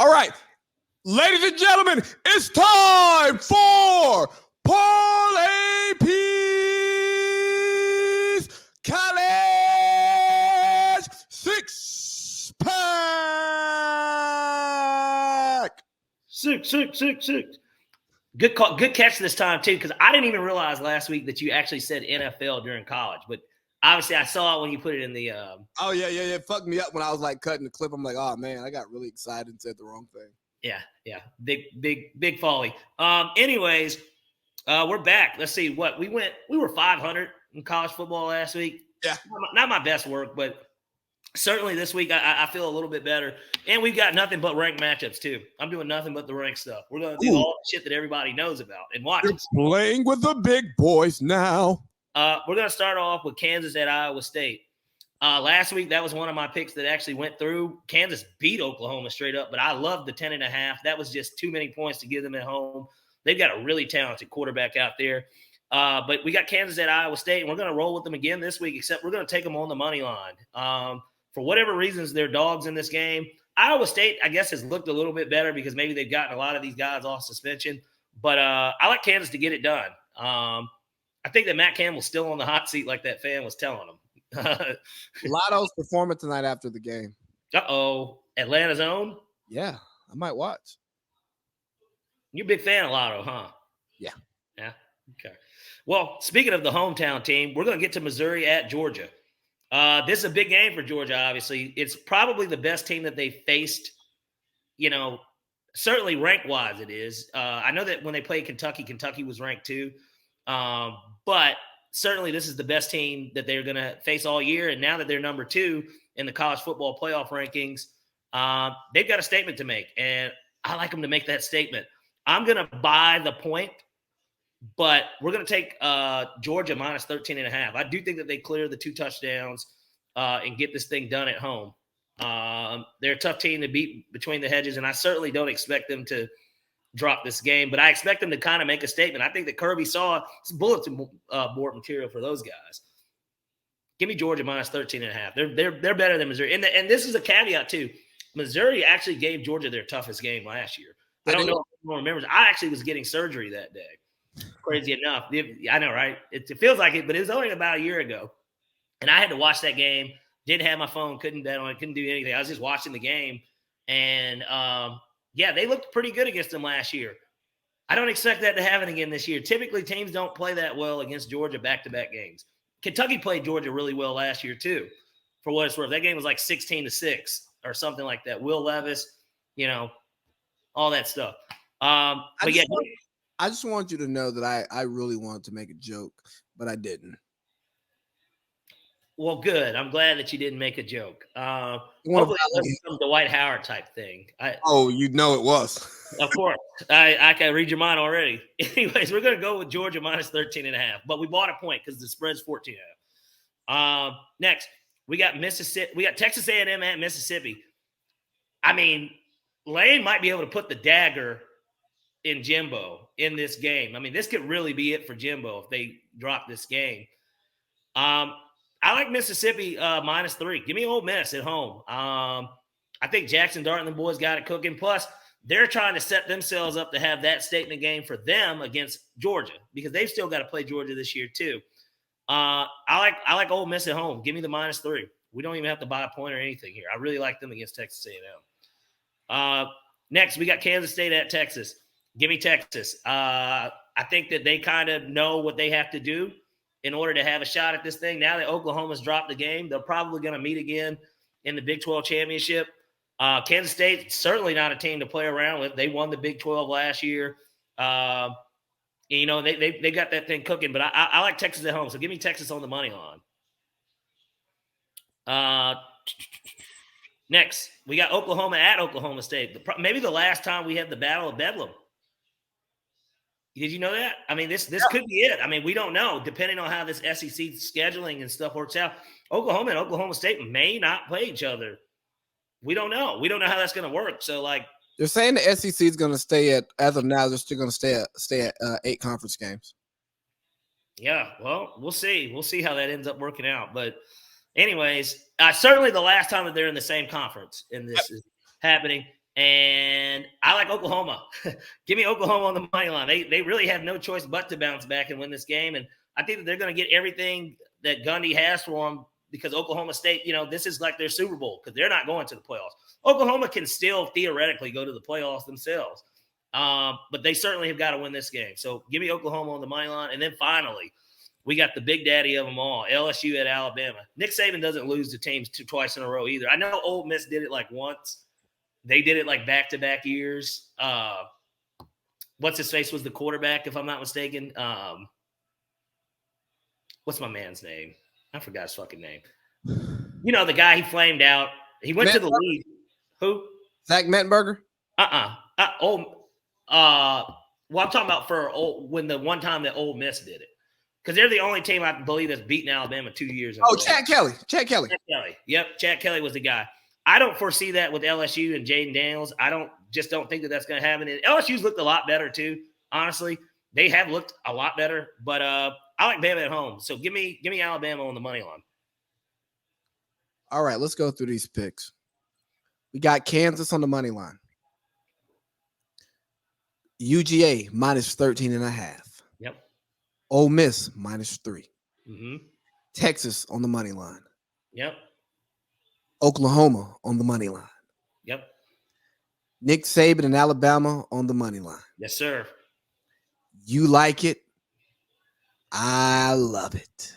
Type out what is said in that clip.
All right, ladies and gentlemen, it's time for Parlay Piece College Six Pack. Six. Good call, good catch this time too, because I didn't even realize last week that you actually said NFL during college, but obviously I saw it when you put it in the. Oh yeah. It fucked me up when I was like cutting the clip. I'm like, oh man, I got really excited and said the wrong thing. Yeah, big folly. Anyways, we're back. Let's see what we were 500 in college football last week. Yeah, not my best work, but certainly this week I feel a little bit better. And we've got nothing but ranked matchups too. I'm doing nothing but the ranked stuff. We're going to do all the shit that everybody knows about and watches. You're playing with the big boys now. We're going to start off with Kansas at Iowa State. Last week, that was one of my picks that actually went through. Kansas beat Oklahoma straight up, but I loved the 10.5. That was just too many points to give them at home. They've got a really talented quarterback out there. But we got Kansas at Iowa State, and we're going to roll with them again this week, except we're going to take them on the money line. For whatever reasons, they're dogs in this game. Iowa State, I guess, has looked a little bit better because maybe they've gotten a lot of these guys off suspension. But I like Kansas to get it done. I think that Matt Campbell's still on the hot seat like that fan was telling him. Lotto's performing tonight after the game. Atlanta's own? Yeah, I might watch. You're a big fan of Lotto, huh? Yeah. Okay. Well, speaking of the hometown team, we're going to get to Missouri at Georgia. This is a big game for Georgia, obviously. It's probably the best team that they faced, certainly rank-wise it is. I know that when they played Kentucky was ranked too. But certainly this is the best team that they're going to face all year. And now that they're number 2 in the college football playoff rankings, they've got a statement to make. And I like them to make that statement. I'm going to buy the point, but we're going to take Georgia minus 13.5. I do think that they clear the 2 touchdowns and get this thing done at home. They're a tough team to beat between the hedges, and I certainly don't expect them to drop this game, but I expect them to kind of make a statement. I think that Kirby saw some bulletin board material for those guys. Give me Georgia minus 13.5. They're better than Missouri. And this is a caveat too. Missouri actually gave Georgia their toughest game last year. I don't know if anyone remembers. I actually was getting surgery that day. Crazy enough. I know, right? It feels like it, but it was only about a year ago. And I had to watch that game. Didn't have my phone. Couldn't bet on it. Couldn't do anything. I was just watching the game. And, they looked pretty good against them last year. I don't expect that to happen again this year. Typically, teams don't play that well against Georgia back-to-back games. Kentucky played Georgia really well last year, too, for what it's worth. That game was like 16-6 or something like that. Will Levis, all that stuff. I just want you to know that I really wanted to make a joke, but I didn't. Well, good. I'm glad that you didn't make a joke. Hopefully it wasn't some Dwight Howard type thing. It was. Of course. I can read your mind already. Anyways, we're going to go with Georgia minus 13.5, but we bought a point because the spread's 14.5. Next, we got Mississippi. We got Texas A&M at Mississippi. I mean, Lane might be able to put the dagger in Jimbo in this game. I mean, this could really be it for Jimbo if they drop this game. I like Mississippi minus 3. Give me Ole Miss at home. I think Jackson Dart and the boys got it cooking. Plus, they're trying to set themselves up to have that statement game for them against Georgia because they've still got to play Georgia this year too. I like Ole Miss at home. Give me the minus 3. We don't even have to buy a point or anything here. I really like them against Texas A&M. Next, we got Kansas State at Texas. Give me Texas. I think that they kind of know what they have to do in order to have a shot at this thing. Now that Oklahoma's dropped the game, they're probably going to meet again in the Big 12 championship. Kansas State, certainly not a team to play around with. They won the Big 12 last year. They got that thing cooking, but I like Texas at home. So give me Texas on the money line. Next, we got Oklahoma at Oklahoma State. Maybe the last time we had the Battle of Bedlam. Did you know that? I mean, this could be it. I mean, we don't know. Depending on how this SEC scheduling and stuff works out, Oklahoma and Oklahoma State may not play each other. We don't know. We don't know how that's going to work. So, they're saying the SEC is going to stay at, as of now, they're still going to stay at 8 conference games. Yeah, well, we'll see. We'll see how that ends up working out. But, anyways, certainly the last time that they're in the same conference and this is happening. And I like Oklahoma. Give me Oklahoma on the money line. They really have no choice but to bounce back and win this game. And I think that they're going to get everything that Gundy has for them because Oklahoma State, this is like their Super Bowl because they're not going to the playoffs. Oklahoma can still theoretically go to the playoffs themselves. But they certainly have got to win this game. So give me Oklahoma on the money line. And then finally, we got the big daddy of them all, LSU at Alabama. Nick Saban doesn't lose to teams twice in a row either. I know Ole Miss did it like once. They did it like back-to-back years. What's his face was the quarterback, if I'm not mistaken. What's my man's name? I forgot his fucking name. The guy he flamed out. He went to the league. Who? Zach Mettenberger? Well, I'm talking about when the one time that Ole Miss did it. Because they're the only team I believe that's beaten Alabama 2 years ago. Oh, Chad Kelly. Chad Kelly. Yep, Chad Kelly was the guy. I don't foresee that with LSU and Jaden Daniels. I don't think that that's going to happen. And LSU's looked a lot better too. Honestly, they have looked a lot better. But I like Bama at home, so give me Alabama on the money line. All right, let's go through these picks. We got Kansas on the money line. UGA minus 13.5. Yep. Ole Miss minus 3. Mm-hmm. Texas on the money line. Yep. Oklahoma on the money line. Yep. Nick Saban and Alabama on the money line. Yes, sir. You like it. I love it.